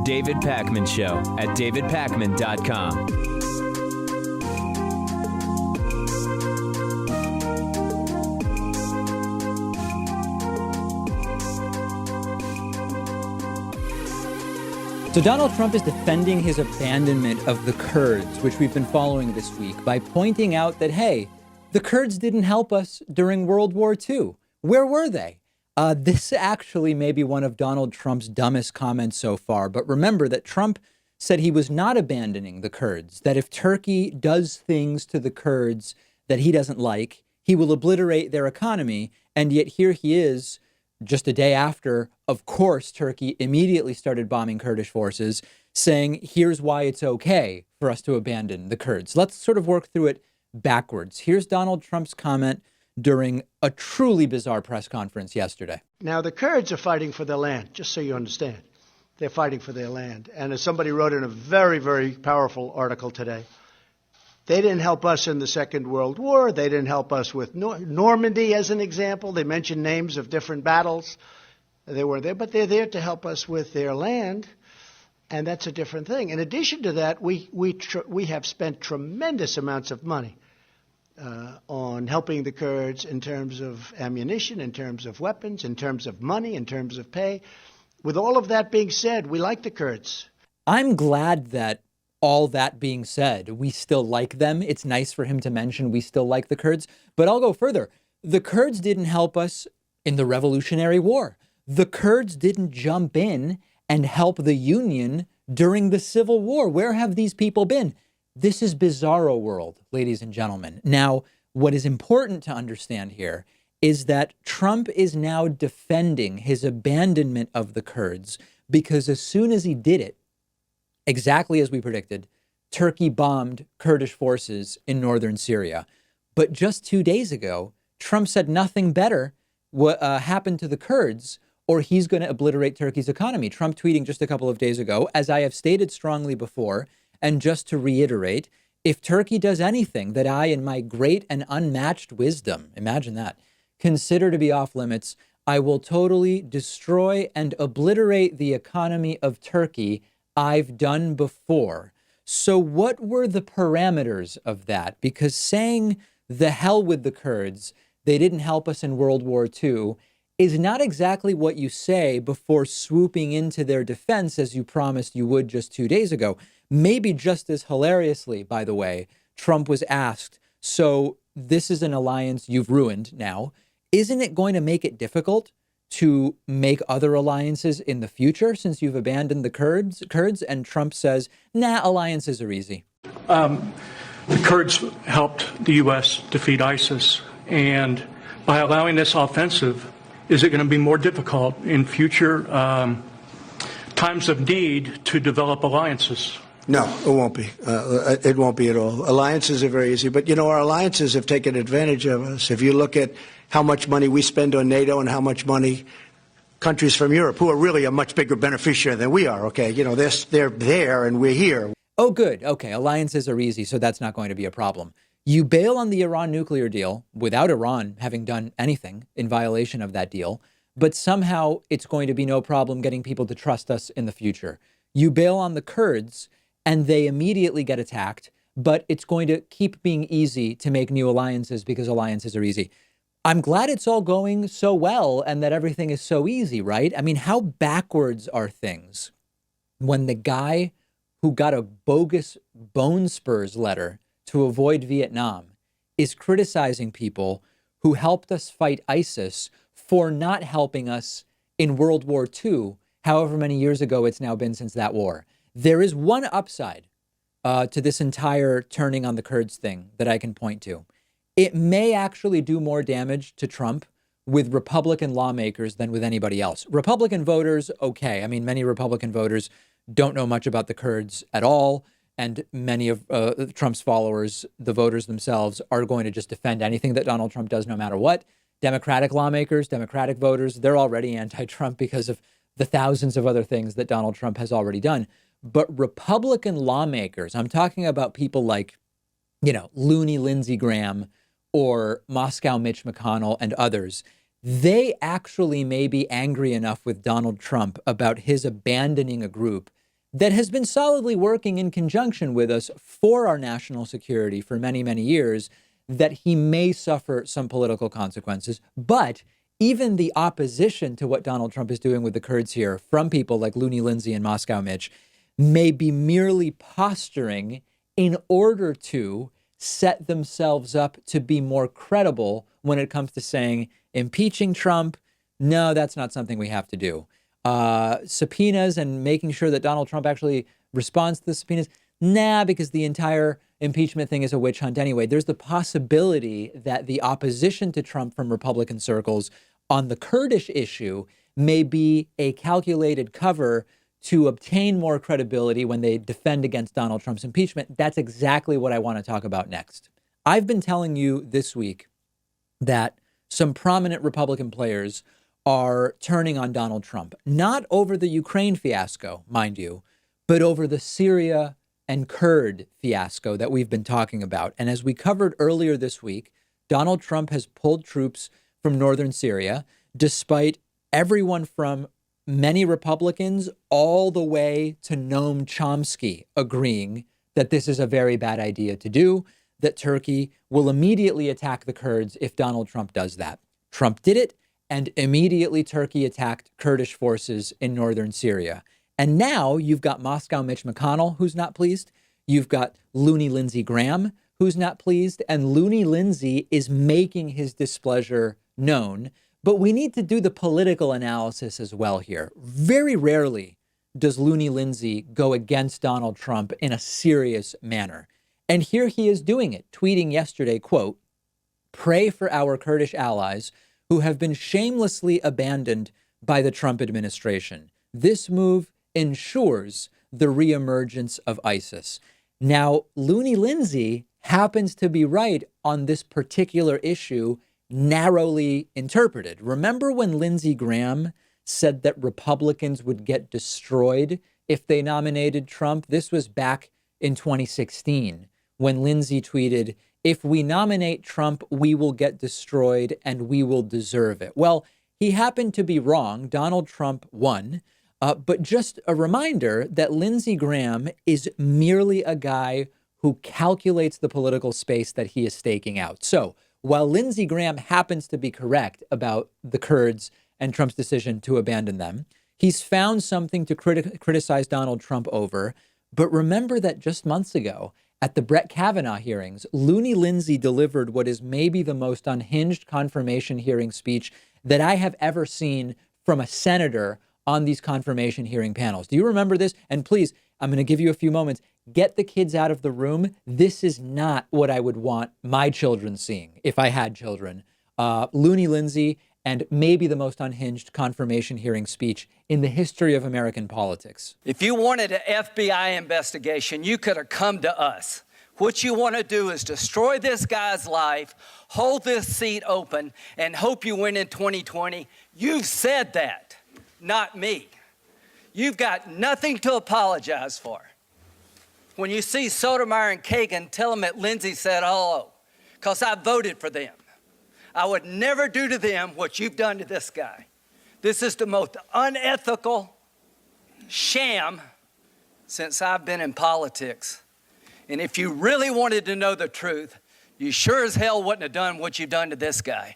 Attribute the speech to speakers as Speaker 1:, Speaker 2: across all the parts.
Speaker 1: David Pakman Show at davidpakman.com.
Speaker 2: So Donald Trump is defending his abandonment of the Kurds, which we've been following this week, by pointing out that, hey, the Kurds didn't help us during World War II. Where were they? This actually may be one of Donald Trump's dumbest comments so far. But remember that Trump said he was not abandoning the Kurds, that if Turkey does things to the Kurds that he doesn't like, he will obliterate their economy. And yet here he is, just a day after, of course, Turkey immediately started bombing Kurdish forces, saying, here's why it's okay for us to abandon the Kurds. Let's sort of work through it backwards. Here's Donald Trump's comment during a truly bizarre press conference yesterday.
Speaker 3: Now, the Kurds are fighting for their land, just so you understand. They're fighting for their land. And as somebody wrote in a very, very powerful article today, they didn't help us in the Second World War. They didn't help us with Normandy, as an example. They mentioned names of different battles. They weren't there, but they're there to help us with their land, and that's a different thing. In addition to that, we have spent tremendous amounts of money on helping the Kurds in terms of ammunition, in terms of weapons, in terms of money, in terms of pay. With all of that being said, we like the Kurds.
Speaker 2: I'm glad that all that being said, we still like them. It's nice for him to mention we still like the Kurds. But I'll go further. The Kurds didn't help us in the Revolutionary War. The Kurds didn't jump in and help the Union during the Civil War. Where have these people been? This is bizarro world, ladies and gentlemen. Now, what is important to understand here is that Trump is now defending his abandonment of the Kurds because as soon as he did it, exactly as we predicted, Turkey bombed Kurdish forces in northern Syria. But just 2 days ago, Trump said nothing better happened to the Kurds or he's going to obliterate Turkey's economy. Trump tweeting just a couple of days ago, as I have stated strongly before, and just to reiterate, if Turkey does anything that I, in my great and unmatched wisdom, imagine that, consider to be off limits, I will totally destroy and obliterate the economy of Turkey. I've done before. So what were the parameters of that? Because saying the hell with the Kurds, they didn't help us in World War II, is not exactly what you say before swooping into their defense as you promised you would just 2 days ago. Maybe just as hilariously, by the way, Trump was asked, so this is an alliance you've ruined now. Isn't it going to make it difficult to make other alliances in the future since you've abandoned the Kurds? And Trump says, nah, alliances are easy.
Speaker 4: The Kurds helped the U.S. defeat ISIS. And by allowing this offensive, is it going to be more difficult in future times of need to develop alliances?
Speaker 3: No, it won't be. It won't be at all. Alliances are very easy. But, you know, our alliances have taken advantage of us. If you look at how much money we spend on NATO and how much money countries from Europe, who are really a much bigger beneficiary than we are, okay, you know, they're there and we're here.
Speaker 2: Oh, good. Okay, alliances are easy, so that's not going to be a problem. You bail on the Iran nuclear deal without Iran having done anything in violation of that deal, but somehow it's going to be no problem getting people to trust us in the future. You bail on the Kurds and they immediately get attacked, but it's going to keep being easy to make new alliances because alliances are easy. I'm glad it's all going so well and that everything is so easy, right? I mean, how backwards are things when the guy who got a bogus bone spurs letter to avoid Vietnam is criticizing people who helped us fight ISIS for not helping us in World War II, however many years ago it's now been since that war. There is one upside to this entire turning on the Kurds thing that I can point to. It may actually do more damage to Trump with Republican lawmakers than with anybody else. Republican voters, okay. I mean, many Republican voters don't know much about the Kurds at all. And many of Trump's followers, the voters themselves, are going to just defend anything that Donald Trump does no matter what. Democratic lawmakers, Democratic voters, they're already anti-Trump because of the thousands of other things that Donald Trump has already done. But Republican lawmakers, I'm talking about people like, you know, loony Lindsey Graham or Moscow Mitch McConnell and others, they actually may be angry enough with Donald Trump about his abandoning a group that has been solidly working in conjunction with us for our national security for many, many years, that he may suffer some political consequences. But even the opposition to what Donald Trump is doing with the Kurds here from people like Looney Lindsey and Moscow Mitch may be merely posturing in order to set themselves up to be more credible when it comes to saying impeaching Trump. No, that's not something we have to do. Subpoenas and making sure that Donald Trump actually responds to the subpoenas. Nah, because the entire impeachment thing is a witch hunt anyway. There's the possibility that the opposition to Trump from Republican circles on the Kurdish issue may be a calculated cover to obtain more credibility when they defend against Donald Trump's impeachment. That's exactly what I want to talk about next. I've been telling you this week that some prominent Republican players are turning on Donald Trump, not over the Ukraine fiasco, mind you, but over the Syria and Kurd fiasco that we've been talking about. And as we covered earlier this week, Donald Trump has pulled troops from northern Syria, despite everyone from many Republicans all the way to Noam Chomsky agreeing that this is a very bad idea to do, that Turkey will immediately attack the Kurds if Donald Trump does that. Trump did it, and immediately Turkey attacked Kurdish forces in northern Syria. And now you've got Moscow Mitch McConnell, who's not pleased. You've got Looney Lindsey Graham, who's not pleased. And Looney Lindsey is making his displeasure known. But we need to do the political analysis as well here. Very rarely does Looney Lindsey go against Donald Trump in a serious manner. And here he is doing it, tweeting yesterday, quote, "Pray for our Kurdish allies who have been shamelessly abandoned by the Trump administration. This move ensures the reemergence of ISIS." Now, Looney Lindsey happens to be right on this particular issue, narrowly interpreted. Remember when Lindsey Graham said that Republicans would get destroyed if they nominated Trump? This was back in 2016 when Lindsey tweeted, "If we nominate Trump, we will get destroyed and we will deserve it." Well, he happened to be wrong. Donald Trump won. But just a reminder that Lindsey Graham is merely a guy who calculates the political space that he is staking out. So while Lindsey Graham happens to be correct about the Kurds and Trump's decision to abandon them, he's found something to criticize Donald Trump over. But remember that just months ago at the Brett Kavanaugh hearings, Looney Lindsey delivered what is maybe the most unhinged confirmation hearing speech that I have ever seen from a senator on these confirmation hearing panels. Do you remember this? And please, I'm going to give you a few moments. Get the kids out of the room. This is not what I would want my children seeing if I had children. Looney Lindsey and maybe the most unhinged confirmation hearing speech in the history of American politics.
Speaker 5: If you wanted an FBI investigation, you could have come to us. What you want to do is destroy this guy's life, hold this seat open, and hope you win in 2020. You've said that, not me. You've got nothing to apologize for. When you see Sotomayor and Kagan, tell them that Lindsey said hello, because I voted for them. I would never do to them what you've done to this guy. This is the most unethical sham since I've been in politics. And if you really wanted to know the truth, you sure as hell wouldn't have done what you've done to this guy.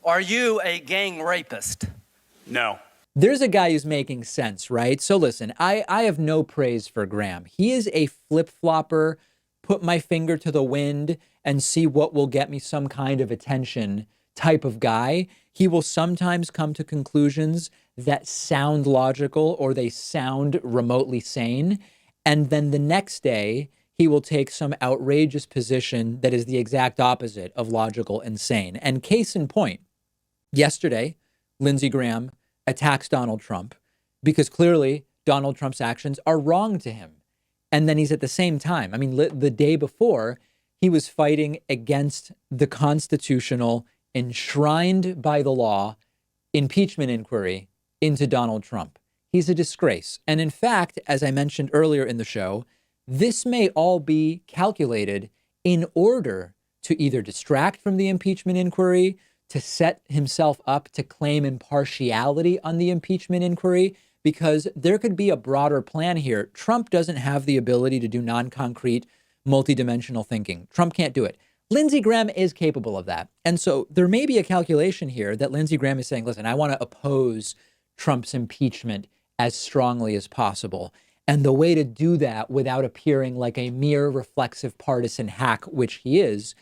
Speaker 5: Are you a gang rapist? No.
Speaker 2: There's a guy who's making sense, right? So listen, I have no praise for Graham. He is a flip-flopper, put my finger to the wind and see what will get me some kind of attention type of guy. He will sometimes come to conclusions that sound logical or they sound remotely sane. And then the next day, he will take some outrageous position that is the exact opposite of logical and sane. And case in point, yesterday, Lindsey Graham attacks Donald Trump because clearly Donald Trump's actions are wrong to him. And then he's at the same time, I mean, the day before, he was fighting against the constitutional, enshrined by the law, impeachment inquiry into Donald Trump. He's a disgrace. And in fact, as I mentioned earlier in the show, this may all be calculated in order to either distract from the impeachment inquiry, to set himself up to claim impartiality on the impeachment inquiry, because there could be a broader plan here. Trump doesn't have the ability to do non-concrete, multidimensional thinking. Trump can't do it. Lindsey Graham is capable of that. And so there may be a calculation here that Lindsey Graham is saying, listen, I want to oppose Trump's impeachment as strongly as possible. And the way to do that without appearing like a mere reflexive partisan hack, which he is,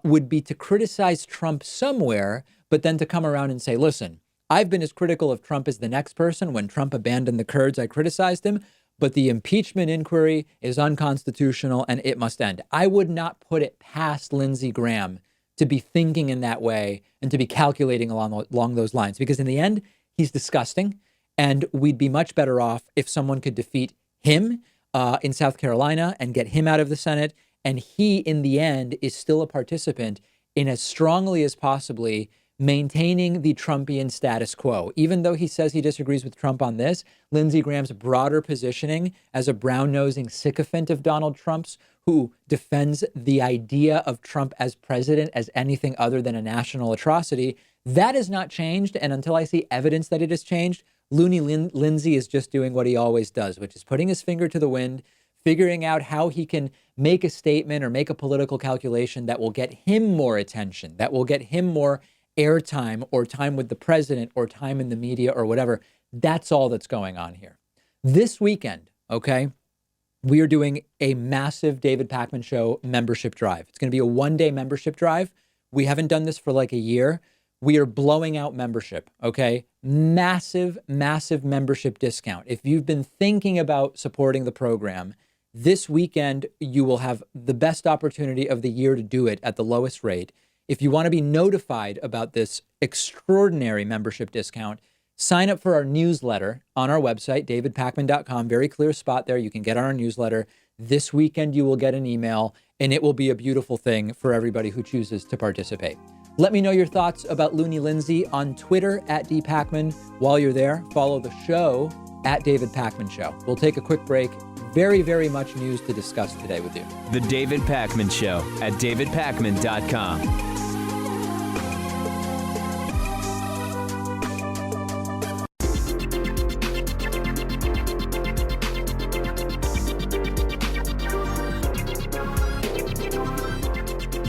Speaker 2: would be to criticize Trump somewhere, but then to come around and say, listen, I've been as critical of Trump as the next person. When Trump abandoned the Kurds, I criticized him. But the impeachment inquiry is unconstitutional and it must end. I would not put it past Lindsey Graham to be thinking in that way and to be calculating along those lines, because in the end, he's disgusting. And we'd be much better off if someone could defeat him in South Carolina and get him out of the Senate. And he, in the end, is still a participant in as strongly as possibly maintaining the Trumpian status quo. Even though he says he disagrees with Trump on this, Lindsey Graham's broader positioning as a brown-nosing sycophant of Donald Trump's, who defends the idea of Trump as president as anything other than a national atrocity, that has not changed. And until I see evidence that it has changed, Looney Lindsey is just doing what he always does, which is putting his finger to the wind, figuring out how he can make a statement or make a political calculation that will get him more attention, that will get him more airtime or time with the president or time in the media or whatever. That's all that's going on here. This weekend, okay, we are doing a massive David Pakman Show membership drive. It's going to be a one-day membership drive. We haven't done this for like a year. We are blowing out membership, okay? Massive, massive membership discount. If you've been thinking about supporting the program, this weekend you will have the best opportunity of the year to do it at the lowest rate. If you want to be notified about this extraordinary membership discount, sign up for our newsletter on our website, davidpakman.com. Very clear spot there. You can get on our newsletter. This weekend, you will get an email, and it will be a beautiful thing for everybody who chooses to participate. Let me know your thoughts about Looney Lindsey on Twitter at @DPakman. While you're there, follow the show at David Pakman Show. We'll take a quick break. Very, very much news to discuss today with you.
Speaker 1: The David Pakman Show at davidpakman.com.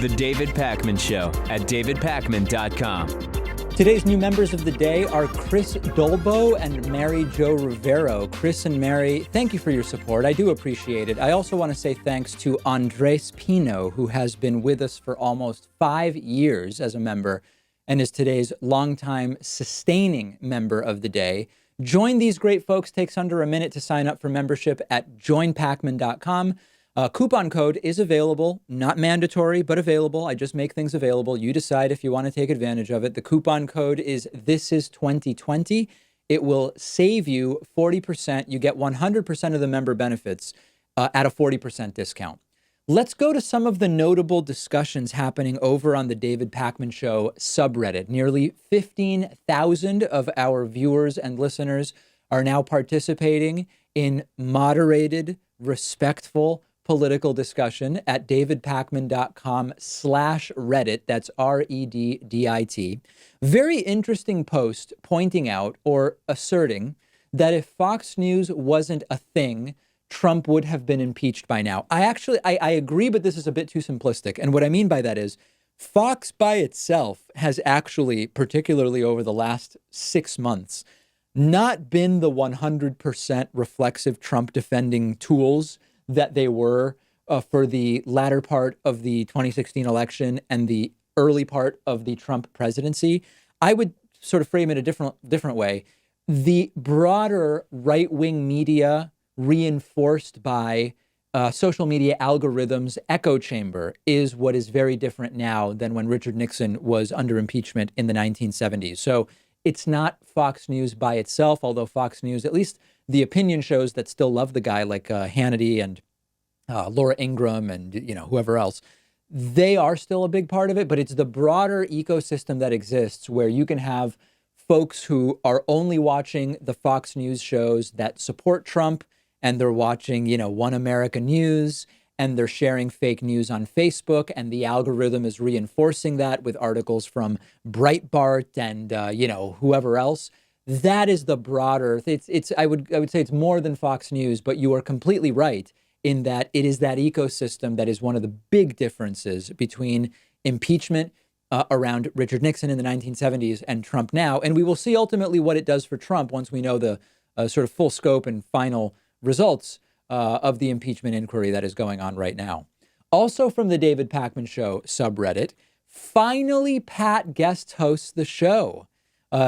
Speaker 1: The David Pakman Show at davidpakman.com.
Speaker 2: Today's new members of the day are Chris Dolbo and Mary Jo Rivero. Chris and Mary, thank you for your support. I do appreciate it. I also want to say thanks to Andres Pino, who has been with us for almost 5 years as a member and is today's longtime sustaining member of the day. Join these great folks. Takes under a minute to sign up for membership at joinpakman.com. Coupon code is available, not mandatory, but available. I just make things available. You decide if you want to take advantage of it. The coupon code is THISIS2020. It will save you 40%. You get 100% of the member benefits at a 40% discount. Let's go to some of the notable discussions happening over on the David Pakman Show subreddit. Nearly 15,000 of our viewers and listeners are now participating in moderated, respectful, political discussion at davidpakman.com/Reddit. That's REDDIT. Very interesting post pointing out or asserting that if Fox News wasn't a thing, Trump would have been impeached by now. I agree, but this is a bit too simplistic. And what I mean by that is Fox by itself has actually, particularly over the last 6 months, not been the 100% reflexive Trump defending tools that they were for the latter part of the 2016 election and the early part of the Trump presidency. I would sort of frame it a different way. The broader right-wing media reinforced by social media algorithms echo chamber is what is very different now than when Richard Nixon was under impeachment in the 1970s. So it's not Fox News by itself, although Fox News, at least the opinion shows that still love the guy, like Hannity and Laura Ingraham and whoever else, they are still a big part of it. But it's the broader ecosystem that exists where you can have folks who are only watching the Fox News shows that support Trump, and they're watching, One America News, and they're sharing fake news on Facebook, and the algorithm is reinforcing that with articles from Breitbart and, whoever else. That is the broader. I would say it's more than Fox News, but you are completely right in that it is that ecosystem that is one of the big differences between impeachment around Richard Nixon in the 1970s and Trump now. And we will see ultimately what it does for Trump once we know the sort of full scope and final results of the impeachment inquiry that is going on right now. Also from the David Pakman Show subreddit, finally Pat guest hosts the show.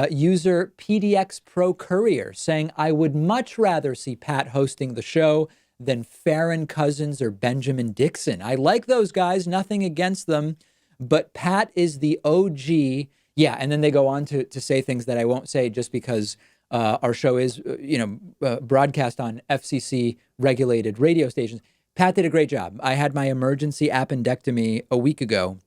Speaker 2: User PDX Pro Courier saying, I would much rather see Pat hosting the show than Farron Cousins or Benjamin Dixon. I like those guys, nothing against them, but Pat is the OG. Yeah, and then they go on to say things that I won't say just because our show is, broadcast on FCC regulated radio stations. Pat did a great job. I had my emergency appendectomy a week ago,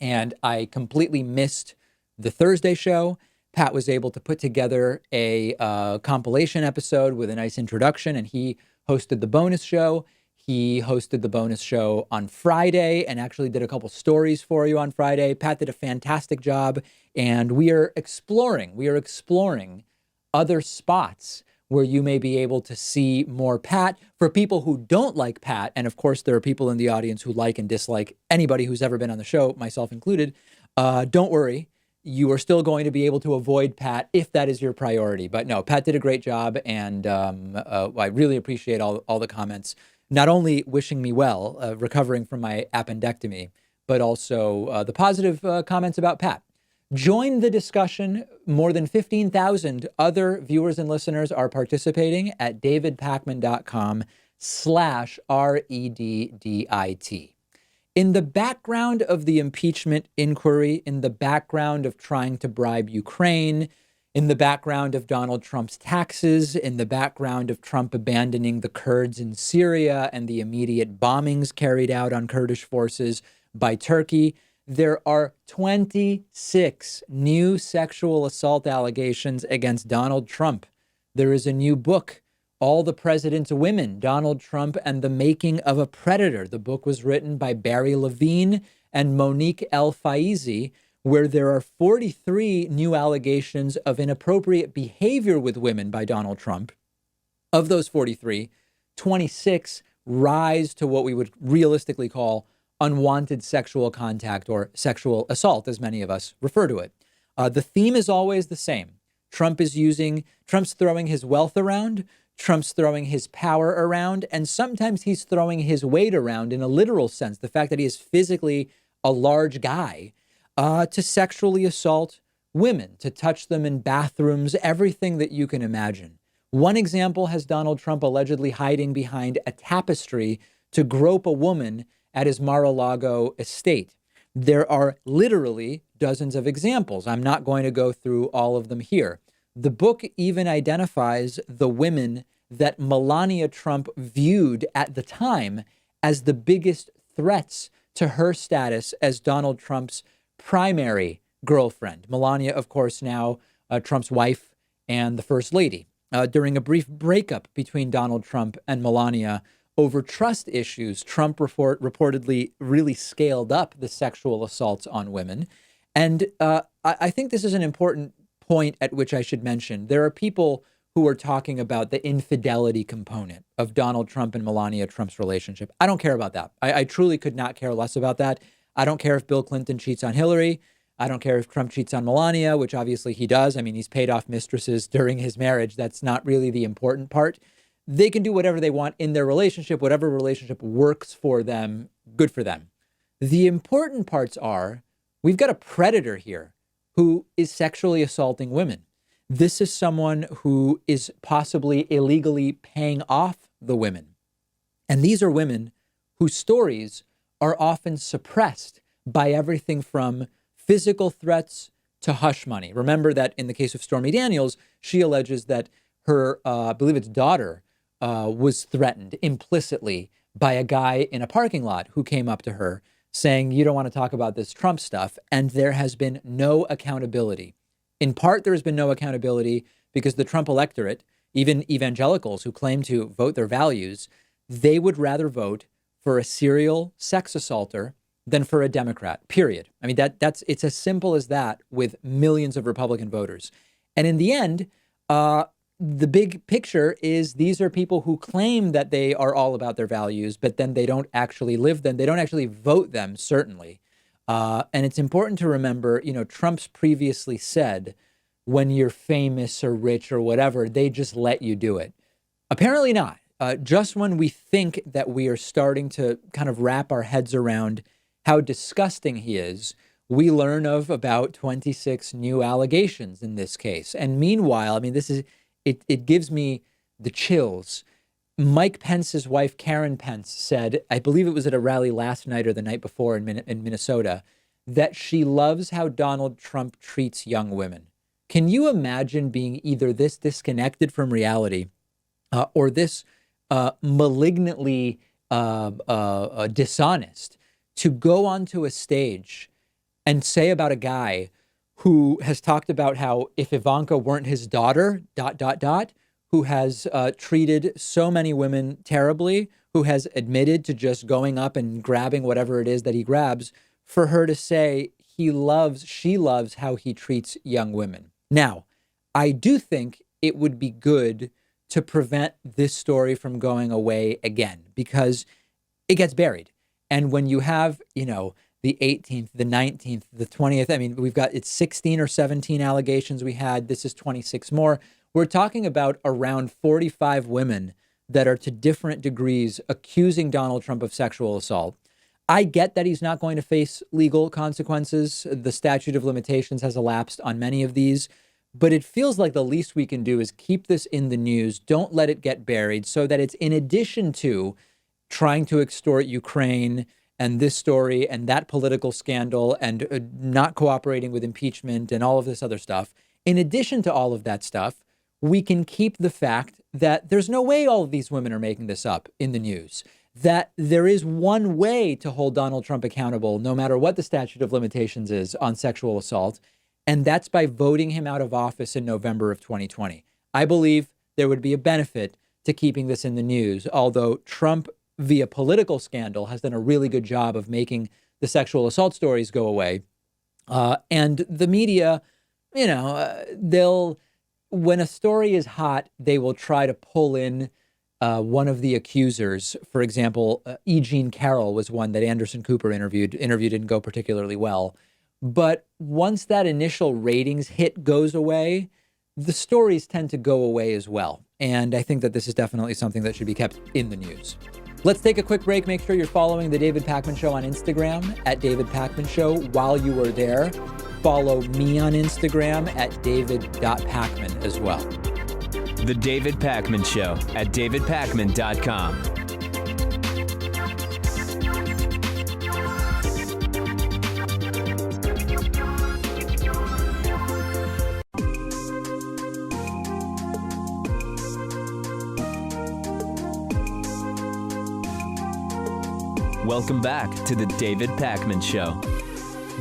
Speaker 2: and I completely missed the Thursday show. Pat was able to put together a compilation episode with a nice introduction, and he hosted the bonus show. He hosted the bonus show on Friday and actually did a couple stories for you on Friday. Pat did a fantastic job, and we are exploring other spots where you may be able to see more Pat. For people who don't like Pat, and of course there are people in the audience who like and dislike anybody who's ever been on the show, myself included, don't worry. You are still going to be able to avoid Pat if that is your priority. But no, Pat did a great job, and I really appreciate all the comments, not only wishing me well, recovering from my appendectomy, but also the positive comments about Pat. Join the discussion. More than 15,000 other viewers and listeners are participating at davidpakman.com/REDDIT. In the background of the impeachment inquiry, in the background of trying to bribe Ukraine, in the background of Donald Trump's taxes, in the background of Trump abandoning the Kurds in Syria and the immediate bombings carried out on Kurdish forces by Turkey, there are 26 new sexual assault allegations against Donald Trump. There is a new book, All the President's Women, Donald Trump and the Making of a Predator. The book was written by Barry Levine and Monique El-Faizy, where there are 43 new allegations of inappropriate behavior with women by Donald Trump. Of those 43, 26 rise to what we would realistically call unwanted sexual contact or sexual assault, as many of us refer to it. The theme is always the same. Trump's throwing his wealth around, Trump's throwing his power around, and sometimes he's throwing his weight around in a literal sense, the fact that he is physically a large guy, to sexually assault women, to touch them in bathrooms, everything that you can imagine. One example has Donald Trump allegedly hiding behind a tapestry to grope a woman at his Mar-a-Lago estate. There are literally dozens of examples. I'm not going to go through all of them here. The book even identifies the women that Melania Trump viewed at the time as the biggest threats to her status as Donald Trump's primary girlfriend. Melania, of course, now Trump's wife and the first lady. During a brief breakup between Donald Trump and Melania over trust issues, Trump reportedly really scaled up the sexual assaults on women. And I think this is an important point at which I should mention. There are people who are talking about the infidelity component of Donald Trump and Melania Trump's relationship. I don't care about that. I truly could not care less about that. I don't care if Bill Clinton cheats on Hillary. I don't care if Trump cheats on Melania, which obviously he does. I mean, he's paid off mistresses during his marriage. That's not really the important part. They can do whatever they want in their relationship, whatever relationship works for them, good for them. The important parts are, we've got a predator here who is sexually assaulting women. This is someone who is possibly illegally paying off the women. And these are women whose stories are often suppressed by everything from physical threats to hush money. Remember that in the case of Stormy Daniels, she alleges that her, I believe it's daughter, was threatened implicitly by a guy in a parking lot who came up to her saying, you don't want to talk about this Trump stuff. And there has been no accountability. In part, there has been no accountability because the Trump electorate, even evangelicals who claim to vote their values, they would rather vote for a serial sex assaulter than for a Democrat, period. I mean, it's as simple as that with millions of Republican voters. And in the end, The big picture is these are people who claim that they are all about their values, but then they don't actually live them. They don't actually vote them, certainly. And it's important to remember, Trump's previously said, when you're famous or rich or whatever, they just let you do it. Apparently not. Just when we think that we are starting to kind of wrap our heads around how disgusting he is, we learn of about 26 new allegations in this case. And meanwhile, I mean, it gives me the chills. Mike Pence's wife, Karen Pence, said, I believe it was at a rally last night or the night before in Minnesota, that she loves how Donald Trump treats young women. Can you imagine being either this disconnected from reality or this malignantly dishonest to go onto a stage and say about a guy who has talked about how if Ivanka weren't his daughter, ... who has treated so many women terribly, who has admitted to just going up and grabbing whatever it is that he grabs, for her to say she loves how he treats young women. Now, I do think it would be good to prevent this story from going away again, because it gets buried. And when you have, the 18th, the 19th, the 20th, I mean, it's 16 or 17 allegations we had. This is 26 more. We're talking about around 45 women that are to different degrees accusing Donald Trump of sexual assault. I get that he's not going to face legal consequences. The statute of limitations has elapsed on many of these, but it feels like the least we can do is keep this in the news. Don't let it get buried, so that it's in addition to trying to extort Ukraine and this story and that political scandal and not cooperating with impeachment and all of this other stuff. In addition to all of that stuff, we can keep the fact that there's no way all of these women are making this up in the news, that there is one way to hold Donald Trump accountable, no matter what the statute of limitations is on sexual assault, and that's by voting him out of office in November of 2020. I believe there would be a benefit to keeping this in the news, although Trump, via political scandal, has done a really good job of making the sexual assault stories go away. And the media, when a story is hot, they will try to pull in one of the accusers. For example, E. Jean Carroll was one that Anderson Cooper interviewed. Interview didn't go particularly well. But once that initial ratings hit goes away, the stories tend to go away as well. And I think that this is definitely something that should be kept in the news. Let's take a quick break. Make sure you're following The David Pakman Show on Instagram at David Pakman Show. While you are there, follow me on Instagram at david.pakman as well.
Speaker 1: The David Pakman Show at davidpakman.com. Welcome back to The David Pakman Show.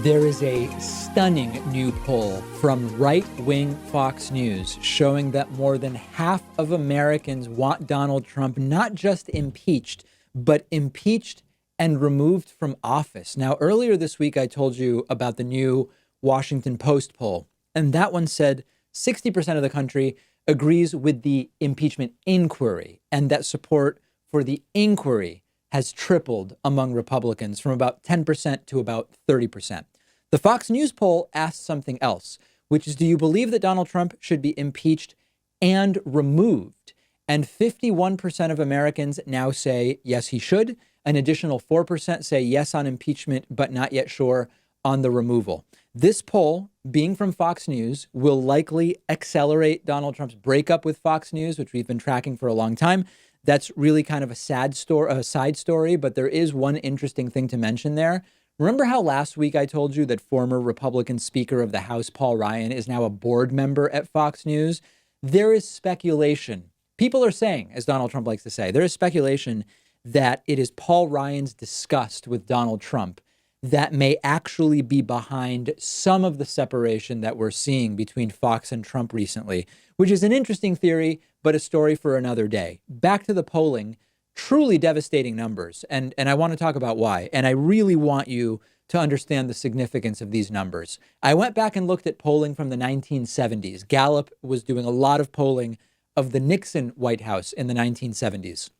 Speaker 2: There is a stunning new poll from right-wing Fox News showing that more than half of Americans want Donald Trump not just impeached, but impeached and removed from office. Now, earlier this week, I told you about the new Washington Post poll, and that one said 60% of the country agrees with the impeachment inquiry, and that support for the inquiry has tripled among Republicans from about 10% to about 30%. The Fox News poll asked something else, which is, do you believe that Donald Trump should be impeached and removed? And 51% of Americans now say, yes, he should. An additional 4% say yes on impeachment, but not yet sure on the removal. This poll, being from Fox News, will likely accelerate Donald Trump's breakup with Fox News, which we've been tracking for a long time. That's really kind of a side story, but there is one interesting thing to mention there. Remember how last week I told you that former Republican Speaker of the House, Paul Ryan, is now a board member at Fox News? There is speculation. People are saying, as Donald Trump likes to say, there is speculation that it is Paul Ryan's disgust with Donald Trump that may actually be behind some of the separation that we're seeing between Fox and Trump recently, which is an interesting theory, but a story for another day. Back to the polling, truly devastating numbers. And I want to talk about why. And I really want you to understand the significance of these numbers. I went back and looked at polling from the 1970s. Gallup was doing a lot of polling of the Nixon White House in the 1970s.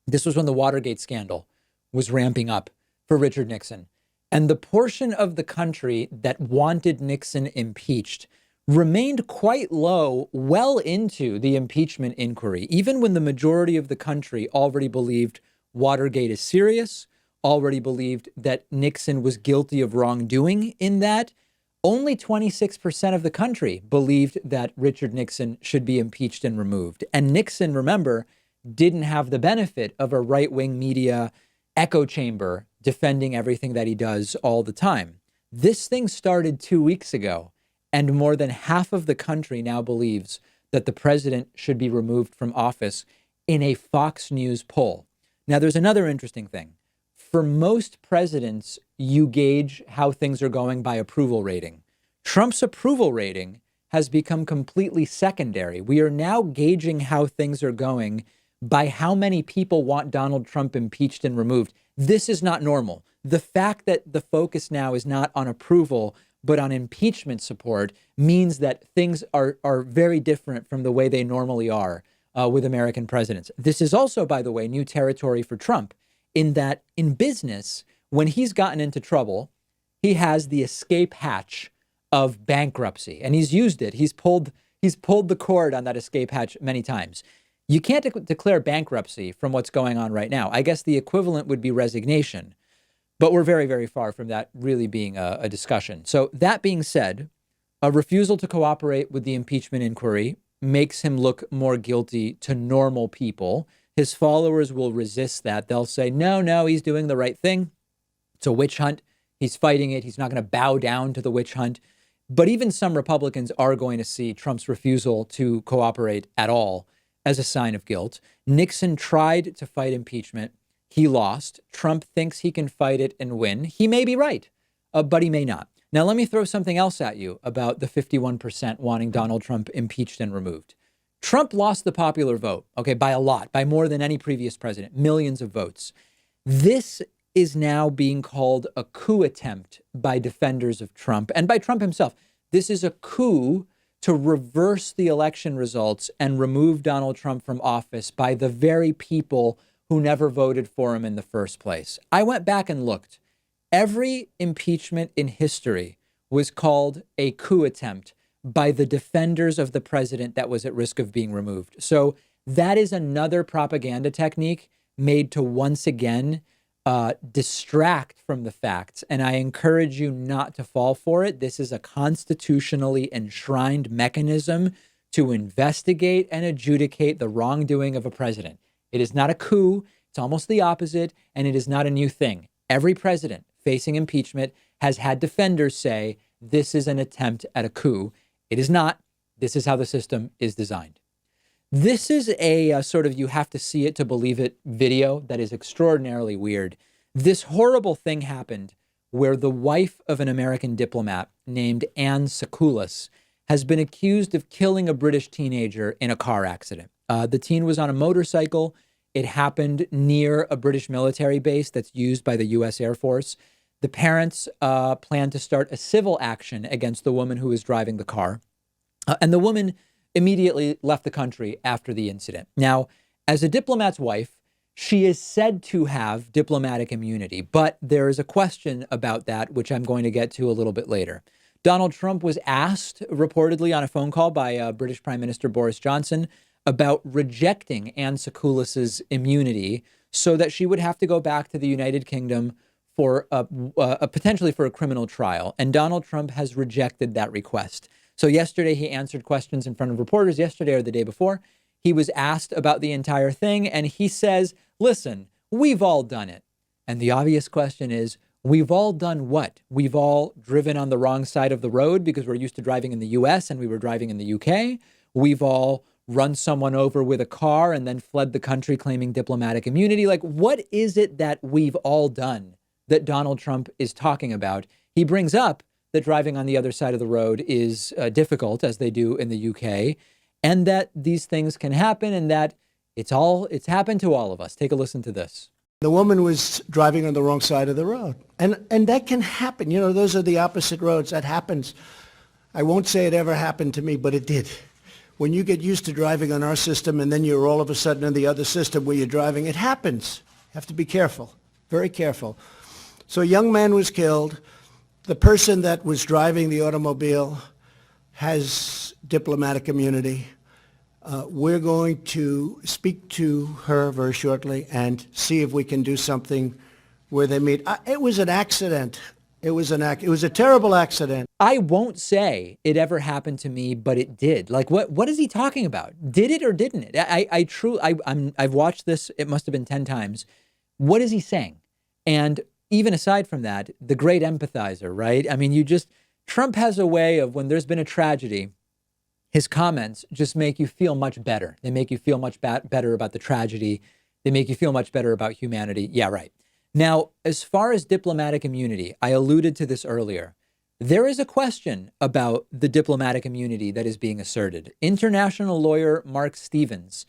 Speaker 2: This was when the Watergate scandal was ramping up for Richard Nixon. And the portion of the country that wanted Nixon impeached remained quite low well into the impeachment inquiry, even when the majority of the country already believed Watergate is serious, already believed that Nixon was guilty of wrongdoing in that. Only 26% of the country believed that Richard Nixon should be impeached and removed. And Nixon, remember, didn't have the benefit of a right-wing media echo chamber defending everything that he does all the time. This thing started 2 weeks ago, and more than half of the country now believes that the president should be removed from office in a Fox News poll. Now, there's another interesting thing. For most presidents, you gauge how things are going by approval rating. Trump's approval rating has become completely secondary. We are now gauging how things are going by how many people want Donald Trump impeached and removed. This is not normal. The fact that the focus now is not on approval, but on impeachment support means that things are very different from the way they normally are with American presidents. This is also, by the way, new territory for Trump, in that in business, when he's gotten into trouble, he has the escape hatch of bankruptcy, and he's used it. He's pulled the cord on that escape hatch many times. You can't declare bankruptcy from what's going on right now. I guess the equivalent would be resignation, but we're very, very far from that really being a discussion. So that being said, a refusal to cooperate with the impeachment inquiry makes him look more guilty to normal people. His followers will resist that. They'll say, no, he's doing the right thing. It's a witch hunt. He's fighting it. He's not going to bow down to the witch hunt. But even some Republicans are going to see Trump's refusal to cooperate at all as a sign of guilt. Nixon tried to fight impeachment. He lost. Trump thinks he can fight it and win. He may be right, but he may not. Now, let me throw something else at you about the 51% wanting Donald Trump impeached and removed. Trump lost the popular vote, okay, by a lot, by more than any previous president, millions of votes. This is now being called a coup attempt by defenders of Trump and by Trump himself. This is a coup to reverse the election results and remove Donald Trump from office by the very people who never voted for him in the first place. I went back and looked. Every impeachment in history was called a coup attempt by the defenders of the president that was at risk of being removed. So that is another propaganda technique made to once again distract from the facts. And I encourage you not to fall for it. This is a constitutionally enshrined mechanism to investigate and adjudicate the wrongdoing of a president. It is not a coup. It's almost the opposite. And it is not a new thing. Every president facing impeachment has had defenders say, this is an attempt at a coup. It is not. This is how the system is designed. This is a sort of you have to see it to believe it video that is extraordinarily weird. This horrible thing happened where the wife of an American diplomat named Anne Sakoulas has been accused of killing a British teenager in a car accident. The teen was on a motorcycle. It happened near a British military base that's used by the U.S. Air Force. The parents plan to start a civil action against the woman who was driving the car. And the woman immediately left the country after the incident. Now, as a diplomat's wife, she is said to have diplomatic immunity, but there is a question about that, which I'm going to get to a little bit later. Donald Trump was asked reportedly on a phone call by British Prime Minister Boris Johnson about rejecting Anne Sakoulas's immunity so that she would have to go back to the United Kingdom for potentially for a criminal trial. And Donald Trump has rejected that request. So yesterday he answered questions in front of reporters, yesterday or the day before. He was asked about the entire thing, and he says, listen, we've all done it. And the obvious question is, we've all done what? We've all driven on the wrong side of the road because we're used to driving in the US and we were driving in the UK. We've all run someone over with a car and then fled the country claiming diplomatic immunity. Like, what is it that we've all done that Donald Trump is talking about? He brings up that driving on the other side of the road is difficult, as they do in the UK, and that these things can happen and that it's happened to all of us. Take a listen to this.
Speaker 3: The woman was driving on the wrong side of the road. And that can happen. You know, those are the opposite roads. That happens. I won't say it ever happened to me, but it did. When you get used to driving on our system and then you're all of a sudden in the other system where you're driving, it happens. You have to be careful, very careful. So a young man was killed. The person that was driving the automobile has diplomatic immunity. We're going to speak to her very shortly and see if we can do something where they meet. It was an accident. It was a terrible accident.
Speaker 2: I won't say it ever happened to me, but it did. Like, what is he talking about? Did it or didn't it? I've watched this. It must have been 10 times. What is he saying? And even aside from that, the great empathizer, right? I mean, Trump has a way of, when there's been a tragedy, his comments just make you feel much better. They make you feel much better about the tragedy. They make you feel much better about humanity. Yeah, right. Now, as far as diplomatic immunity, I alluded to this earlier. There is a question about the diplomatic immunity that is being asserted. International lawyer Mark Stevens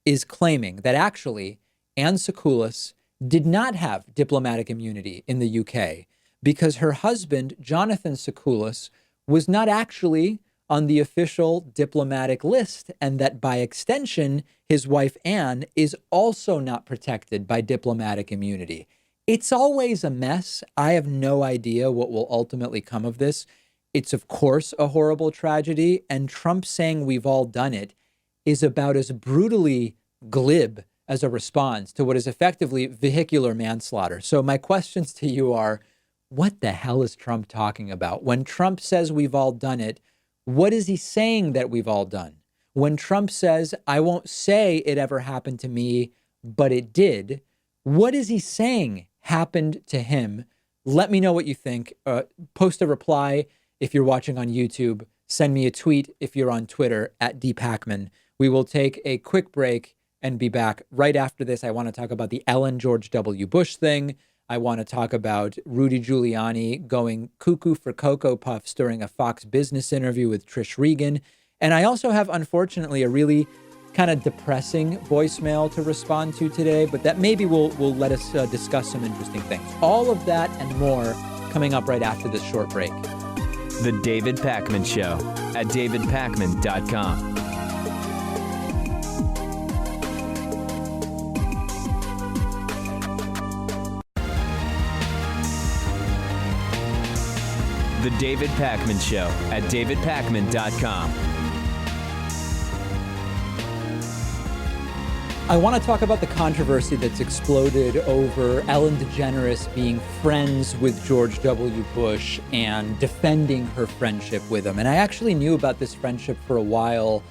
Speaker 2: is claiming that actually Anne Sekulis did not have diplomatic immunity in the UK because her husband, Jonathan Sekulis, was not actually on the official diplomatic list, and that by extension, his wife Anne is also not protected by diplomatic immunity. It's always a mess. I have no idea what will ultimately come of this. It's, of course, a horrible tragedy, and Trump saying we've all done it is about as brutally glib as a response to what is effectively vehicular manslaughter. So my questions to you are, what the hell is Trump talking about? When Trump says we've all done it, what is he saying that we've all done? When Trump says, I won't say it ever happened to me, but it did, what is he saying happened to him? Let me know what you think. Post a reply if you're watching on YouTube. Send me a tweet if you're on Twitter at @dpacman. We will take a quick break and be back right after this. I want to talk about the Ellen George W. Bush thing. I want to talk about Rudy Giuliani going cuckoo for Cocoa Puffs during a Fox Business interview with Trish Regan. And I also have, unfortunately, a really kind of depressing voicemail to respond to today, but that maybe will let us discuss some interesting things. All of that and more coming up right after this short break.
Speaker 1: The David Pakman Show at davidpakman.com. The David Pakman Show at davidpakman.com.
Speaker 2: I want to talk about the controversy that's exploded over Ellen DeGeneres being friends with George W. Bush and defending her friendship with him. And I actually knew about this friendship for a while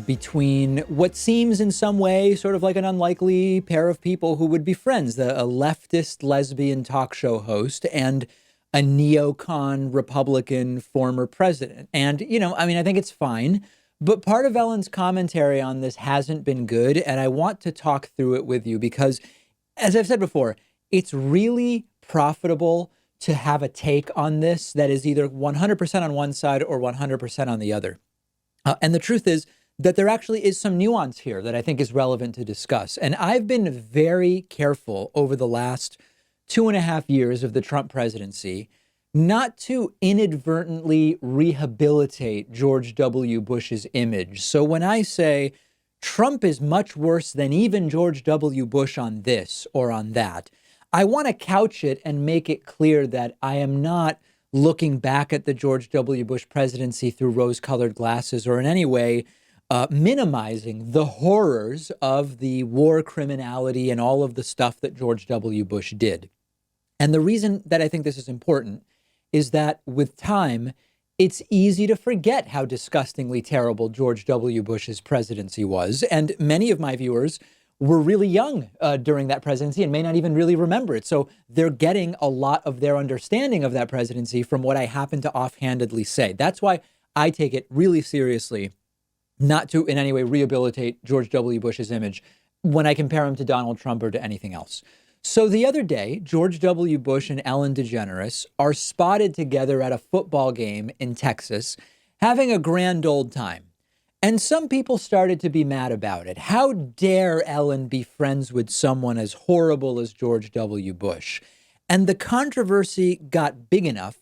Speaker 2: between what seems in some way sort of like an unlikely pair of people who would be friends, a leftist lesbian talk show host and a neocon Republican former president. And, I think it's fine. But part of Ellen's commentary on this hasn't been good, and I want to talk through it with you because, as I've said before, it's really profitable to have a take on this that is either 100% on one side or 100% on the other. And the truth is that there actually is some nuance here that I think is relevant to discuss. And I've been very careful over the last 2.5 years of the Trump presidency not to inadvertently rehabilitate George W. Bush's image. So when I say Trump is much worse than even George W. Bush on this or on that, I want to couch it and make it clear that I am not looking back at the George W. Bush presidency through rose-colored glasses or in any way minimizing the horrors of the war criminality and all of the stuff that George W. Bush did. And the reason that I think this is important is that with time, it's easy to forget how disgustingly terrible George W. Bush's presidency was. And many of my viewers were really young during that presidency and may not even really remember it. So they're getting a lot of their understanding of that presidency from what I happen to offhandedly say. That's why I take it really seriously not to in any way rehabilitate George W. Bush's image when I compare him to Donald Trump or to anything else. So the other day, George W. Bush and Ellen DeGeneres are spotted together at a football game in Texas, having a grand old time. And some people started to be mad about it. How dare Ellen be friends with someone as horrible as George W. Bush? And the controversy got big enough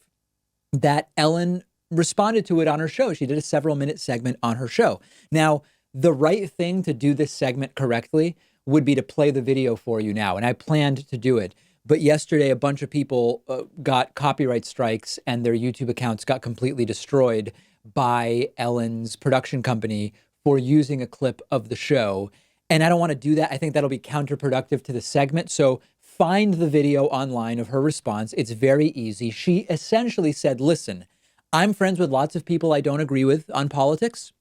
Speaker 2: that Ellen responded to it on her show. She did a several-minute segment on her show. Now, the right thing to do this segment correctly would be to play the video for you now, and I planned to do it. But yesterday, a bunch of people got copyright strikes and their YouTube accounts got completely destroyed by Ellen's production company for using a clip of the show. And I don't want to do that. I think that'll be counterproductive to the segment. So find the video online of her response. It's very easy. She essentially said, listen, I'm friends with lots of people I don't agree with on politics.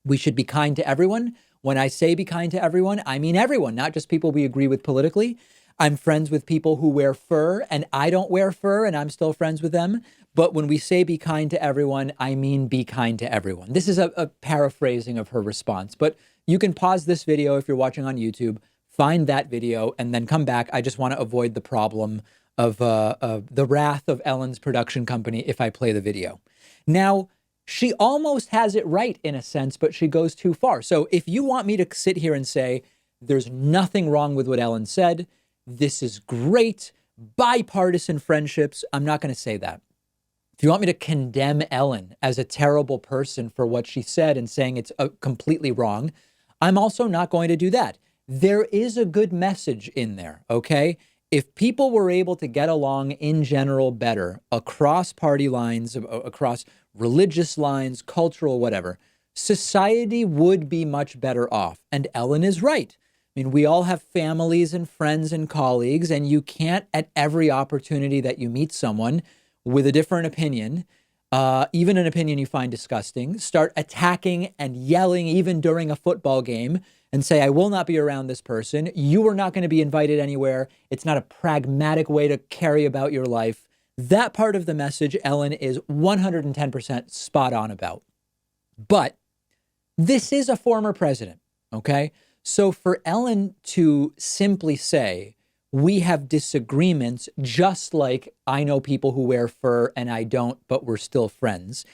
Speaker 2: We should be kind to everyone. When I say be kind to everyone, I mean everyone, not just people we agree with politically. I'm friends with people who wear fur and I don't wear fur and I'm still friends with them. But when we say be kind to everyone, I mean be kind to everyone. This is a paraphrasing of her response, but you can pause this video if you're watching on YouTube, find that video and then come back. I just want to avoid the problem of the wrath of Ellen's production company if I play the video. Now, she almost has it right in a sense, but she goes too far. So if you want me to sit here and say, there's nothing wrong with what Ellen said, this is great, bipartisan friendships, I'm not going to say that. If you want me to condemn Ellen as a terrible person for what she said and saying it's completely wrong, I'm also not going to do that. There is a good message in there, okay? If people were able to get along in general better across party lines, across religious lines, cultural, whatever, society would be much better off. And Ellen is right. I mean, we all have families and friends and colleagues, and you can't at every opportunity that you meet someone with a different opinion, even an opinion you find disgusting, start attacking and yelling even during a football game and say, I will not be around this person. You are not going to be invited anywhere. It's not a pragmatic way to carry about your life. That part of the message, Ellen is 110% spot on about. But this is a former president, okay? So for Ellen to simply say, we have disagreements, just like I know people who wear fur and I don't, but we're still friends,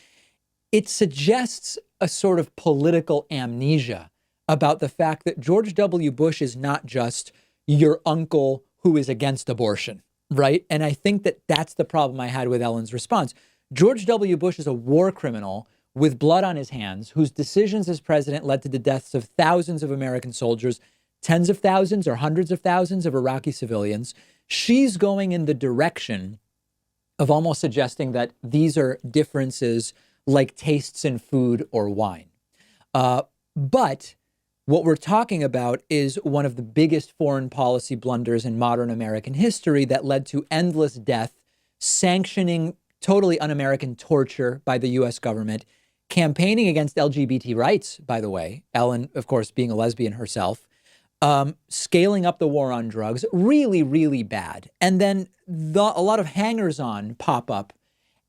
Speaker 2: it suggests a sort of political amnesia about the fact that George W. Bush is not just your uncle who is against abortion, right? And I think that that's the problem I had with Ellen's response. George W. Bush is a war criminal with blood on his hands, whose decisions as president led to the deaths of thousands of American soldiers, tens of thousands or hundreds of thousands of Iraqi civilians. She's going in the direction of almost suggesting that these are differences like tastes in food or wine. But what we're talking about is one of the biggest foreign policy blunders in modern American history that led to endless death, sanctioning totally un-American torture by the U.S. government, campaigning against LGBT rights, by the way, Ellen, of course, being a lesbian herself, scaling up the war on drugs, really, really bad. And then a lot of hangers-on pop up,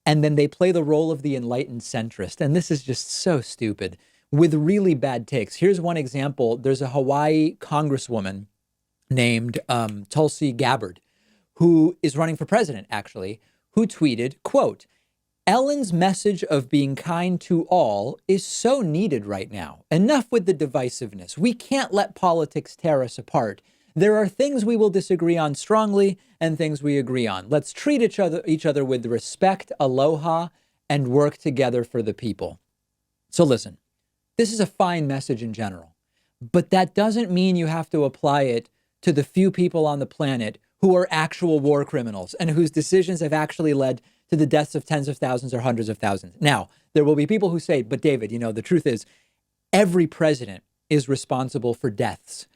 Speaker 2: and then they play the role of the enlightened centrist. And this is just so stupid, with really bad takes. Here's one example. There's a Hawaii congresswoman named Tulsi Gabbard, who is running for president, actually, who tweeted, quote, Ellen's message of being kind to all is so needed right now. Enough with the divisiveness. We can't let politics tear us apart. There are things we will disagree on strongly and things we agree on. Let's treat each other with respect, aloha, and work together for the people. So listen, this is a fine message in general, but that doesn't mean you have to apply it to the few people on the planet who are actual war criminals and whose decisions have actually led to the deaths of tens of thousands or hundreds of thousands. Now, there will be people who say, but David, you know, the truth is every president is responsible for deaths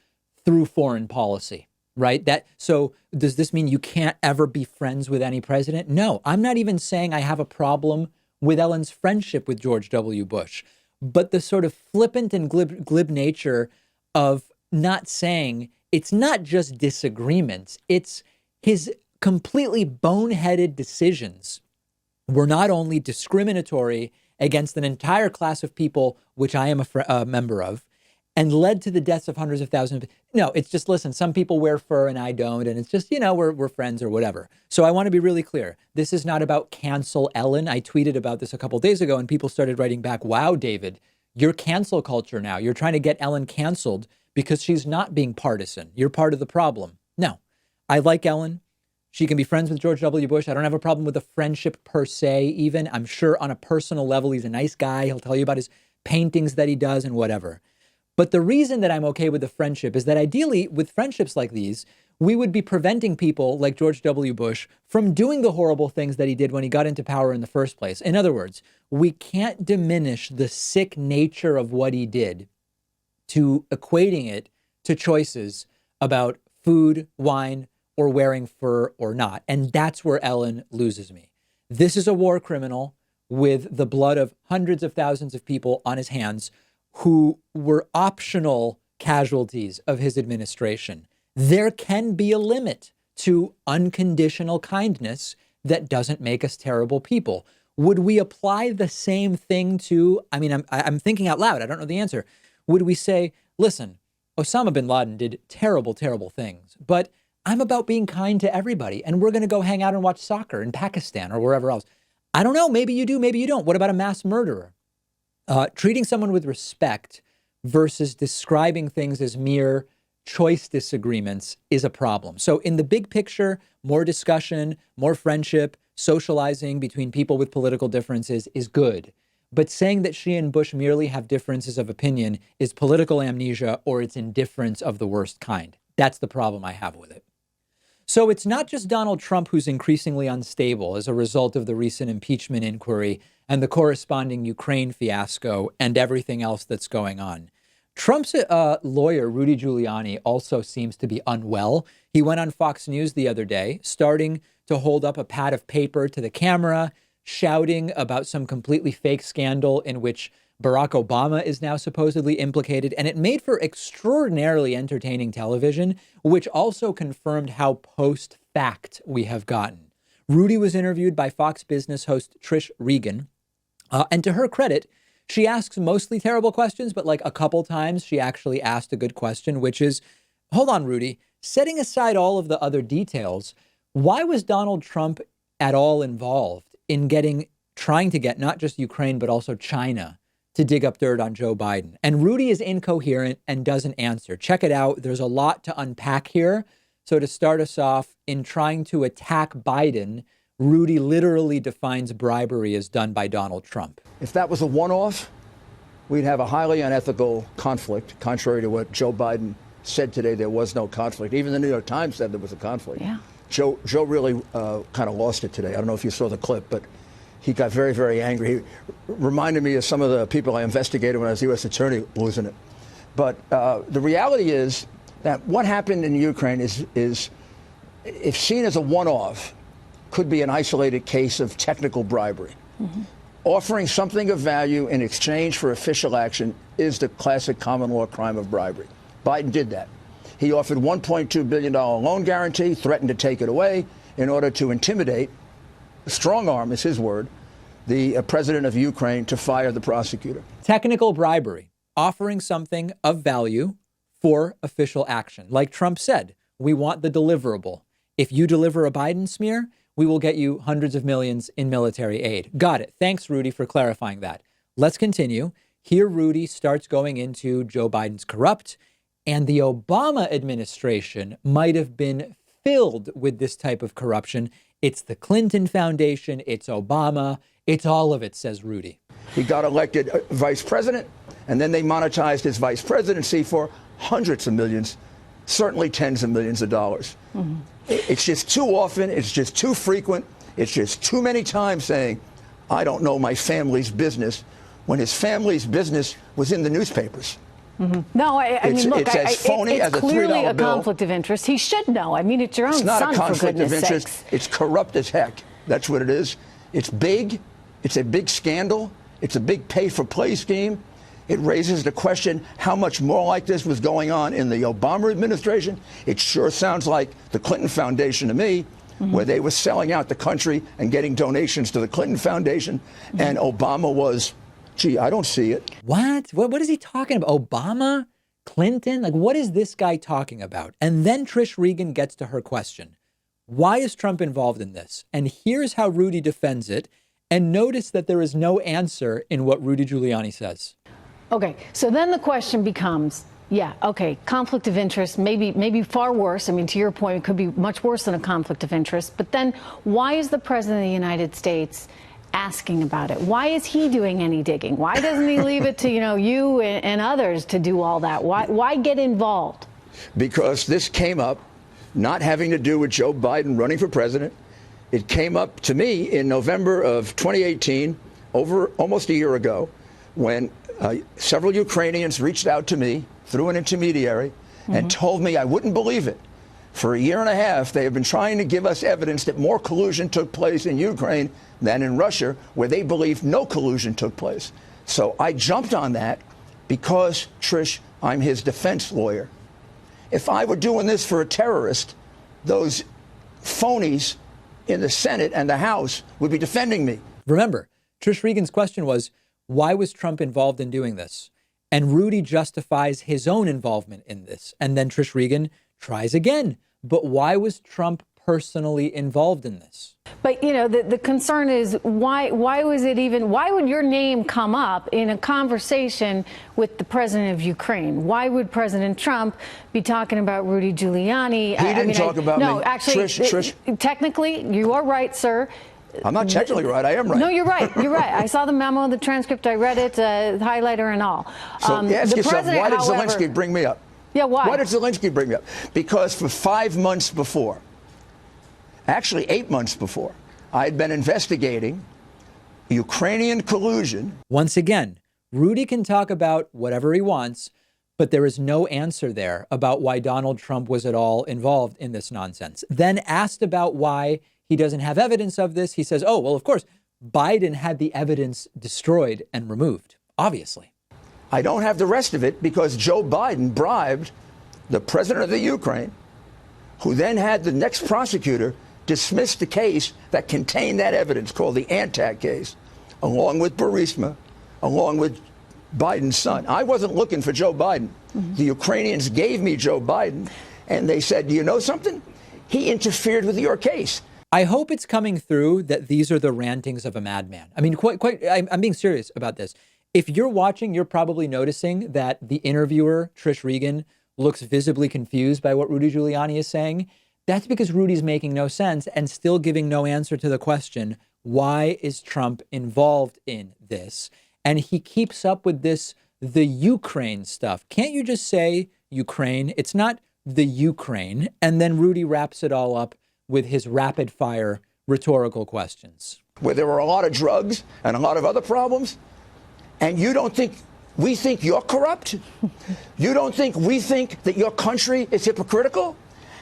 Speaker 2: through foreign policy, right? So does this mean you can't ever be friends with any president? No, I'm not even saying I have a problem with Ellen's friendship with George W. Bush, but the sort of flippant and glib nature of not saying it's not just disagreements, it's his completely boneheaded decisions were not only discriminatory against an entire class of people, which I am a member of, and led to the deaths of hundreds of thousands. No, it's just, listen, some people wear fur and I don't, and it's just, you know, we're friends or whatever. So I want to be really clear. This is not about cancel Ellen. I tweeted about this a couple days ago and people started writing back, wow, David, You're cancel culture now. You're trying to get Ellen canceled because she's not being partisan. You're part of the problem. No, I like Ellen. She can be friends with George W. Bush. I don't have a problem with a friendship per se, even. I'm sure on a personal level, he's a nice guy. He'll tell you about his paintings that he does and whatever. But the reason that I'm okay with the friendship is that ideally with friendships like these, we would be preventing people like George W. Bush from doing the horrible things that he did when he got into power in the first place. In other words, we can't diminish the sick nature of what he did to equating it to choices about food, wine, or wearing fur or not. And that's where Ellen loses me. This is a war criminal with the blood of hundreds of thousands of people on his hands who were optional casualties of his administration. There can be a limit to unconditional kindness that doesn't make us terrible people. Would we apply the same thing to, I'm thinking out loud, I don't know the answer. Would we say, listen, Osama bin Laden did terrible, terrible things, but I'm about being kind to everybody, and we're going to go hang out and watch soccer in Pakistan or wherever else. I don't know, maybe you do, maybe you don't. What about a mass murderer? Treating someone with respect versus describing things as mere choice disagreements is a problem. So in the big picture, more discussion, more friendship, socializing between people with political differences is good. But saying that she and Bush merely have differences of opinion is political amnesia, or it's indifference of the worst kind. That's the problem I have with it. So it's not just Donald Trump who's increasingly unstable as a result of the recent impeachment inquiry and the corresponding Ukraine fiasco and everything else that's going on. Trump's lawyer, Rudy Giuliani, also seems to be unwell. He went on Fox News the other day, starting to hold up a pad of paper to the camera, shouting about some completely fake scandal in which Barack Obama is now supposedly implicated. And it made for extraordinarily entertaining television, which also confirmed how post-fact we have gotten. Rudy was interviewed by Fox Business host Trish Regan. And to her credit, she asks mostly terrible questions, but like a couple times she actually asked a good question, which is, hold on, Rudy, setting aside all of the other details, why was Donald Trump at all involved in trying to get not just Ukraine, but also China to dig up dirt on Joe Biden? And Rudy is incoherent and doesn't answer. Check it out. There's a lot to unpack here. So to start us off, in trying to attack Biden, Rudy literally defines bribery as done by Donald Trump.
Speaker 6: If that was a one-off, we'd have a highly unethical conflict, contrary to what Joe Biden said today. There was no conflict. Even the New York Times said there was a conflict. Yeah. Joe really kind of lost it today. I don't know if you saw the clip, but he got very, very angry. He reminded me of some of the people I investigated when I was U.S. attorney losing it. But the reality is that what happened in Ukraine is if seen as a one-off, could be an isolated case of technical bribery. Mm-hmm. Offering something of value in exchange for official action is the classic common law crime of bribery. Biden did that. He offered $1.2 billion loan guarantee, threatened to take it away in order to intimidate, strong arm is his word, the president of Ukraine to fire the prosecutor.
Speaker 2: Technical bribery, offering something of value for official action. Like Trump said, we want the deliverable. If you deliver a Biden smear, we will get you hundreds of millions in military aid. Got it. Thanks, Rudy, for clarifying that. Let's continue. Here, Rudy starts going into Joe Biden's corrupt, and the Obama administration might have been filled with this type of corruption. It's the Clinton Foundation, it's Obama, it's all of it, says Rudy.
Speaker 6: He got elected vice president, and then they monetized his vice presidency for hundreds of millions, certainly tens of millions of dollars. Mm-hmm. It's just too often, it's just too frequent, it's just too many times saying, I don't know my family's business, when his family's business was in the newspapers.
Speaker 7: Mm-hmm. No, I mean, look,
Speaker 6: it's as phony as a $3 bill. It's clearly a
Speaker 7: conflict of interest. He should know. I mean, it's your own son, for goodness sakes. It's not a conflict of interest. It's corrupt as heck. That's what it is. It's big. It's a big scandal. It's a big pay-for-play scheme. It raises the question how much more like this was going on in the Obama administration. It sure sounds like the Clinton Foundation to me, mm-hmm. where they were selling out the country and getting donations to the Clinton Foundation. Mm-hmm. And Obama was, gee, I don't see it.
Speaker 2: What is he talking about? Obama? Clinton? Like, what is this guy talking about? And then Trish Regan gets to her question. Why is Trump involved in this? And here's how Rudy defends it. And notice that there is no answer in what Rudy Giuliani says.
Speaker 8: Okay, so then the question becomes, yeah, okay, conflict of interest, maybe far worse. I mean, to your point, it could be much worse than a conflict of interest. But then why is the President of the United States asking about it? Why is he doing any digging? Why doesn't he leave it to, you and others to do all that? Why get involved?
Speaker 6: Because this came up not having to do with Joe Biden running for president. It came up to me in November of 2018, over almost a year ago, when several Ukrainians reached out to me through an intermediary and told me I wouldn't believe it. For a year and a half, they have been trying to give us evidence that more collusion took place in Ukraine than in Russia, where they believe no collusion took place. So I jumped on that because, Trish, I'm his defense lawyer. If I were doing this for a terrorist, those phonies in the Senate and the House would be defending me.
Speaker 2: Remember, Trish Regan's question was, why was Trump involved in doing this? And Rudy justifies his own involvement in this. And then Trish Regan tries again. But why was Trump personally involved in this?
Speaker 8: But, the concern is why would your name come up in a conversation with the president of Ukraine? Why would President Trump be talking about Rudy Giuliani?
Speaker 6: He didn't talk about me.
Speaker 8: No, actually,
Speaker 6: Trish.
Speaker 8: Technically, you are right, sir.
Speaker 6: I'm not technically right. I am right.
Speaker 8: No, you're right. You're right. I saw the memo, the transcript. I read it, highlighter and all.
Speaker 6: So ask yourself, why did Zelensky bring me up?
Speaker 8: Yeah, why?
Speaker 6: Why did Zelensky bring me up? Because for 5 months before, actually 8 months before, I had been investigating Ukrainian collusion.
Speaker 2: Once again, Rudy can talk about whatever he wants, but there is no answer there about why Donald Trump was at all involved in this nonsense. Then asked about why he doesn't have evidence of this, he says, oh, well, of course, Biden had the evidence destroyed and removed, obviously.
Speaker 6: I don't have the rest of it because Joe Biden bribed the president of the Ukraine, who then had the next prosecutor dismiss the case that contained that evidence, called the Antac case, along with Burisma, along with Biden's son. I wasn't looking for Joe Biden. The Ukrainians gave me Joe Biden, and they said, do you know something? He interfered with your case.
Speaker 2: I hope it's coming through that these are the rantings of a madman. I mean, I'm being serious about this. If you're watching, you're probably noticing that the interviewer, Trish Regan, looks visibly confused by what Rudy Giuliani is saying. That's because Rudy's making no sense and still giving no answer to the question, why is Trump involved in this? And he keeps up with the Ukraine stuff. Can't you just say Ukraine? It's not the Ukraine. And then Rudy wraps it all up with his rapid fire rhetorical questions.
Speaker 6: Where there were a lot of drugs and a lot of other problems, and you don't think we think you're corrupt? You don't think we think that your country is hypocritical?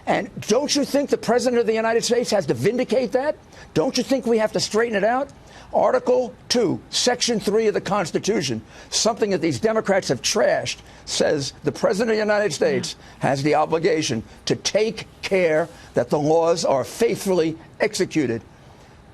Speaker 6: And don't you think the President of the United States has to vindicate that? Don't you think we have to straighten it out? Article 2, Section 3 of the Constitution, something that these Democrats have trashed, says the President of the United States has the obligation to take care that the laws are faithfully executed.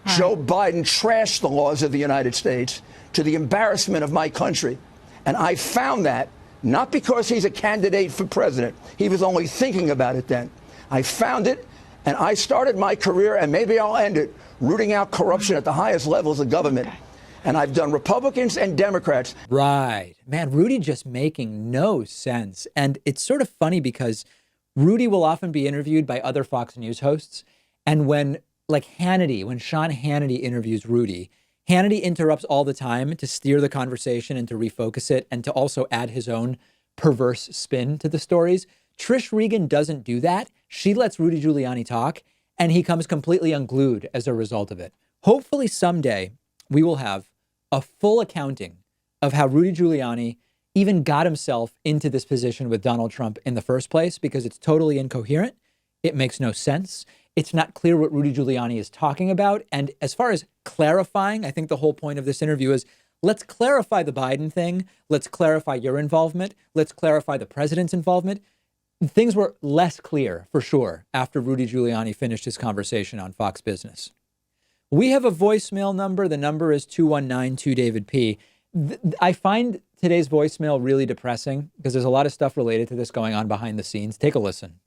Speaker 6: Joe Biden trashed the laws of the United States to the embarrassment of my country. And I found that not because he's a candidate for president. He was only thinking about it then. I found it, and I started my career, and maybe I'll end it, rooting out corruption at the highest levels of government. And I've done Republicans and Democrats.
Speaker 2: Right. Man, Rudy just making no sense. And it's sort of funny because Rudy will often be interviewed by other Fox News hosts. And when Sean Hannity interviews Rudy, Hannity interrupts all the time to steer the conversation and to refocus it and to also add his own perverse spin to the stories. Trish Regan doesn't do that. She lets Rudy Giuliani talk, and he comes completely unglued as a result of it. Hopefully someday we will have a full accounting of how Rudy Giuliani even got himself into this position with Donald Trump in the first place, because it's totally incoherent. It makes no sense. It's not clear what Rudy Giuliani is talking about. And as far as clarifying, I think the whole point of this interview is, let's clarify the Biden thing. Let's clarify your involvement. Let's clarify the president's involvement. Things were less clear, for sure, after Rudy Giuliani finished his conversation on Fox Business. We have a voicemail number. The number is 219-2-DAVID-P. I find today's voicemail really depressing because there's a lot of stuff related to this going on behind the scenes. Take a listen.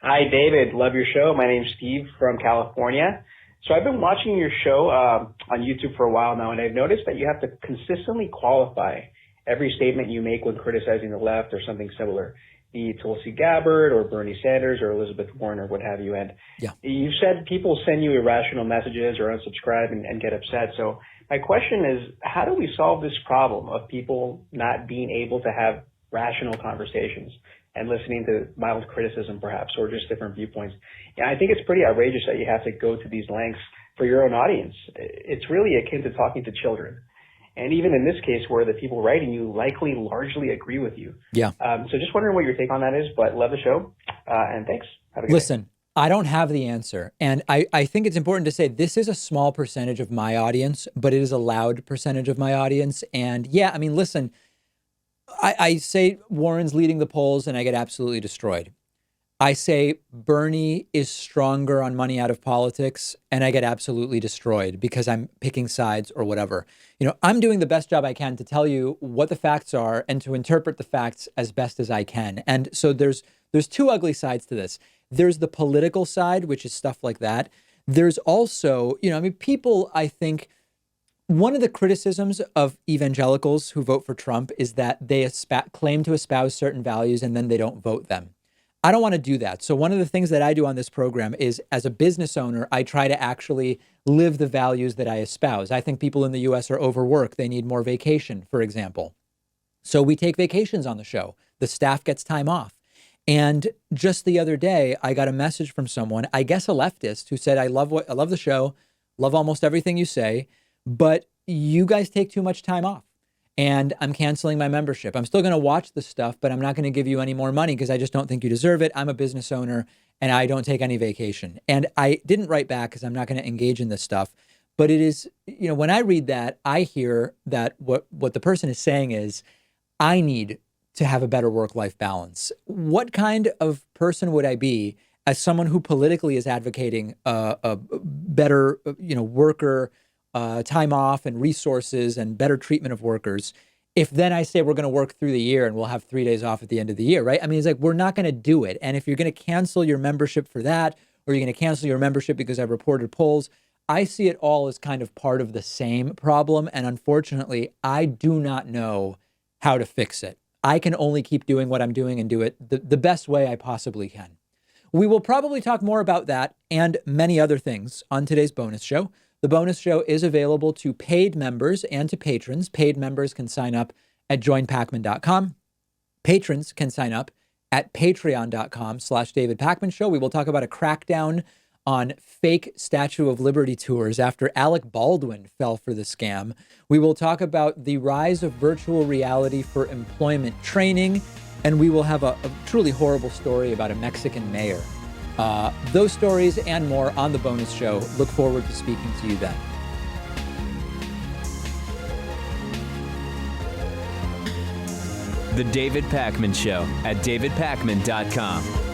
Speaker 9: Hi, David. Love your show. My name's Steve from California. So I've been watching your show on YouTube for a while now, and I've noticed that you have to consistently qualify every statement you make when criticizing the left or something similar, be it Tulsi Gabbard or Bernie Sanders or Elizabeth Warren or what have you. And you've said people send you irrational messages or unsubscribe and get upset. So my question is, how do we solve this problem of people not being able to have rational conversations and listening to mild criticism perhaps, or just different viewpoints? Yeah, I think it's pretty outrageous that you have to go to these lengths for your own audience. It's really akin to talking to children. And even in this case where the people writing you likely largely agree with you.
Speaker 2: Yeah.
Speaker 9: So just wondering what your take on that is, but love the show. And thanks. Have a good day.
Speaker 2: I don't have the answer. And I think it's important to say this is a small percentage of my audience, but it is a loud percentage of my audience. And yeah, I mean, listen, I say Warren's leading the polls and I get absolutely destroyed. I say Bernie is stronger on money out of politics and I get absolutely destroyed because I'm picking sides or whatever. You know, I'm doing the best job I can to tell you what the facts are and to interpret the facts as best as I can. And so there's two ugly sides to this. There's the political side, which is stuff like that. There's also, you know, I mean, people, I think, one of the criticisms of evangelicals who vote for Trump is that they claim to espouse certain values and then they don't vote them. I don't want to do that. So one of the things that I do on this program is, as a business owner, I try to actually live the values that I espouse. I think people in the U.S. are overworked. They need more vacation, for example. So we take vacations on the show. The staff gets time off. And just the other day, I got a message from someone, I guess a leftist, who said, I love the show, love almost everything you say, but you guys take too much time off. And I'm canceling my membership. I'm still going to watch the stuff, but I'm not going to give you any more money because I just don't think you deserve it. I'm a business owner and I don't take any vacation. And I didn't write back because I'm not going to engage in this stuff. But it is, you know, when I read that, I hear that what the person is saying is, I need to have a better work-life balance. What kind of person would I be as someone who politically is advocating a better, you know, worker time off and resources and better treatment of workers, if then I say we're going to work through the year and we'll have 3 days off at the end of the year, right? I mean, it's like, we're not going to do it. And if you're going to cancel your membership for that, or you're going to cancel your membership because I've reported polls, I see it all as kind of part of the same problem. And unfortunately, I do not know how to fix it. I can only keep doing what I'm doing and do it the best way I possibly can. We will probably talk more about that and many other things on today's bonus show. The bonus show is available to paid members and to patrons. Paid members can sign up at joinpacman.com. Patrons can sign up at patreon.com/David Pakman Show. We will talk about a crackdown on fake Statue of Liberty tours after Alec Baldwin fell for the scam. We will talk about the rise of virtual reality for employment training. And we will have a truly horrible story about a Mexican mayor. Those stories and more on the bonus show. Look forward to speaking to you then.
Speaker 1: The David Pakman Show at davidpakman.com.